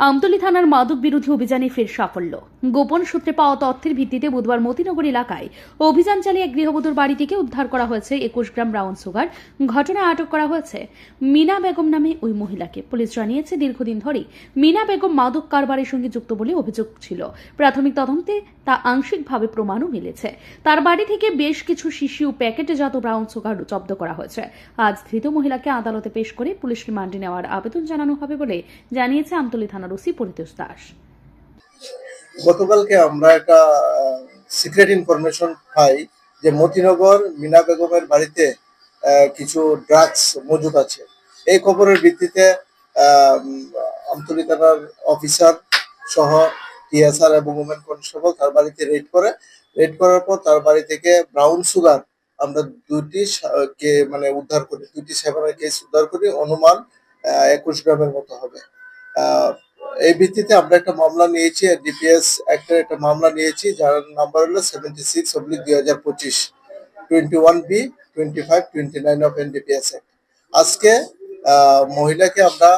আমতলী থানার মাদক বিরোধী অভিযানে ফের সাফল্য। গোপন সূত্রে পাওয়া তথ্যের ভিত্তিতে বুধবার মতিনগর এলাকায় অভিযান চালিয়ে এক গৃহবধূর বাড়ি থেকে উদ্ধার করা হয়েছে 21 গ্রাম ব্রাউন সুগার। ঘটনায় আটক করা হয়েছে মিনা বেগম নামে ওই মহিলাকে। পুলিশ জানিয়েছে, দীর্ঘদিন ধরেই মিনা বেগম মাদক কারবারের সঙ্গে যুক্ত বলে অভিযোগ ছিল। প্রাথমিক তদন্তে তা আংশিকভাবে প্রমাণও মিলেছে। তার বাড়ি থেকে বেশ কিছু শিশি ও প্যাকেটজাত ব্রাউন সুগার জব্দ করা হয়েছে। আজ ধৃত মহিলাকে আদালতে পেশ করে পুলিশ রিমান্ডে নেওয়ার আবেদন জানানো হবে বলে জানিয়েছে আমতলী থানার ওসি পরিতোষ দাস। গতকালকে আমরা একটা সিক্রেট ইনফরমেশন পাই যে মতিনগর মিনা বেগমের বাড়িতে কিছু ড্রাগস মজুদ আছে। এই খবরের ভিত্তিতে আমতলী থানার অফিসার সহ টিএসআর এবং ওমেন কনস্টেবল তার বাড়িতে রেড করার পর তার বাড়ি থেকে ব্রাউন সুগার আমরা দুইটি উদ্ধার করি, দুইটি সেভেনের কেস উদ্ধার করি। অনুমান 21 গ্রামের মতো হবে। এই ভিত্তিতে আমরা একটা মামলা নিয়েছি, ডিপিএস একটা মামলা নিয়েছি, যার নাম্বার হলো 76/2025 21B 2529 অফ এনডিপিএস। আজকে মহিলাকে আমরা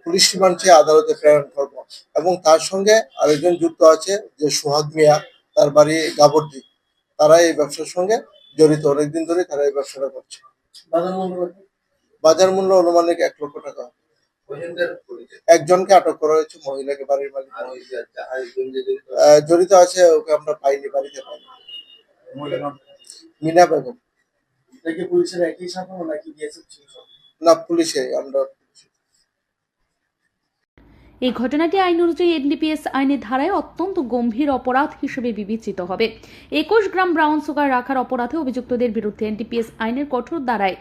পুলিশ রিমান্ড চেয়ে আদালতে প্রেরণ করব এবং তার সঙ্গে আরেকজন যুক্ত আছে যে সোহাগ মিয়া, তার বাড়ি গাবর্দি। তারা এই ব্যবসার সঙ্গে জড়িত, অনেকদিন ধরে তারা এই ব্যবসাটা করছে। বাজার মূল্য আনুমানিক 1 লক্ষ টাকা। একজনকে আটক করা হয়েছে, মহিলাকে বাড়ির মালিক জড়িত আছে, ওকে আমরা পাইনি, বাড়িতে পাইনি। মিনা বেগম পুলিশের একই সাথে নাকি না, পুলিশে আমরা। এই ঘটনাটি আইন অনুযায়ী এনডিপিএস আইনের ধারায় অত্যন্ত গম্ভীর অপরাধ হিসেবে বিবেচিত হবে। 21 গ্রাম ব্রাউন সুগার রাখার অপরাধে অভিযুক্তদের বিরুদ্ধে এনডিপিএস আইনের কঠোর ধারায়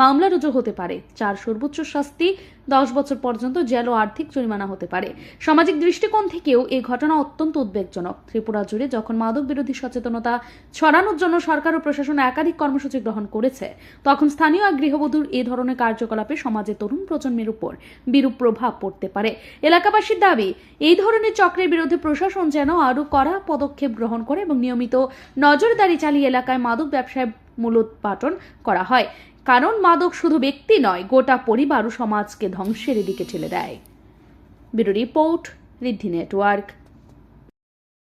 মামলা রুজু হতে পারে। যার সর্বোচ্চ শাস্তি 10 বছর পর্যন্ত জেল ও আর্থিক জরিমানা হতে পারে। সামাজিক দৃষ্টিকোণ থেকেও এই ঘটনা অত্যন্ত উদ্বেগজনক। ত্রিপুরা জুড়ে যখন মাদক বিরোধী সচেতনতা ছড়ানোর জন্য সরকার ও প্রশাসন একাধিক কর্মসূচি গ্রহণ করেছে, তখন স্থানীয় এক গৃহবধূর এই ধরনের কার্যকলাপে সমাজে তরুণ প্রজন্মের উপর বিরূপ প্রভাব পড়তে পারে। এলাকাবাসীর দাবি, এই ধরনের চক্রের বিরুদ্ধে প্রশাসন যেন আরও কড়া পদক্ষেপ গ্রহণ করে এবং নিয়মিত নজরদারি চালিয়ে এলাকায় মাদক ব্যবসায় মূলোৎপাটন করা হয়। কারণ মাদক শুধু ব্যক্তি নয়, গোটা পরিবার ও সমাজকে ধ্বংসের দিকে ঠেলে দেয়। ব্যুরো রিপোর্ট, ঋদ্ধি নেটওয়ার্ক।